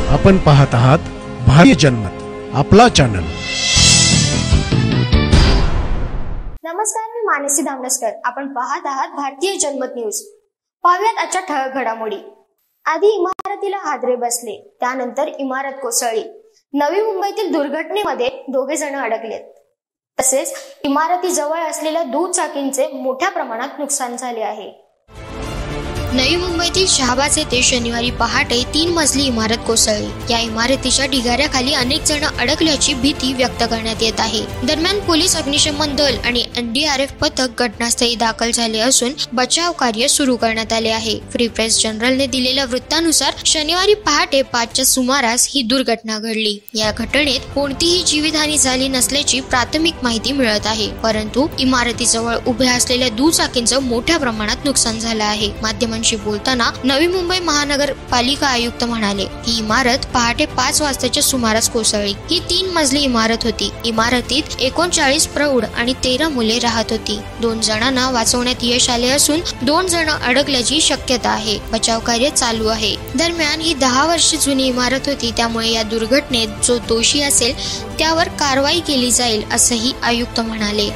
आपण पाहत आहात भारतीय जनमत, आपला चॅनल। नमस्कार, मी मानसी धामणसकर। आपण पाहत आहात भारतीय जनमत न्यूज। पाहूयात आजच्या ठळक घडामोडी। आधी इमारतीला हादरे बसले, त्यानंतर इमारत कोसळली। नवी मुंबईतील दुर्घटनेमध्ये 2 जण अडकलेत। तसेच इमारतीजवळ असलेल्या दुचाकींचे मोठ्या प्रमाणात नुकसान झाले आहे। नवी मुंबईतील शहाबाज येथे शनिवारी पहाटे 3 मजली इमारत कोसळली। या इमारतीच्या ढिगाऱ्याखाली अनेक जण अडकल्याची भीती व्यक्त करण्यात येत आहे। दरम्यान पोलीस, अग्निशमन दल आणि NDRF पथक घटनास्थळी दाखल झाले असून बचाव कार्य सुरू करण्यात आले आहे। फ्री प्रेस जनरलने दिलेल्या वृत्तानुसार शनिवारी पहाटे 5च्या सुमारास ही दुर्घटना घडली। या घटनेत कोणतीही जीवितहानी झाली नसल्याची प्राथमिक माहिती मिळत आहे, परंतु इमारतीजवळ उभ्या असलेल्या दुचाकींचं मोठ्या प्रमाणात नुकसान झालं आहे। माध्यमांशी बोलताना नवी मुंबई महानगरपालिका आयुक्त म्हणाले, ही इमारत पहाटे 5 वाजताच्या सुमारास कोसळली। ही 3 मजली इमारत होती। इमारतीत 39 प्रौढ आणि 13 मुले राहत होती। 2 जणांना वाचवण्यात यश आले असून 2 जण अडकल्याची शक्यता आहे। बचाव कार्य चालू आहे। दरम्यान ही 10 वर्षे जुनी इमारत होती, त्यामुळे या दुर्घटनेत जो दोषी असेल त्यावर कारवाई केली जाईल, असंही आयुक्त म्हणाले।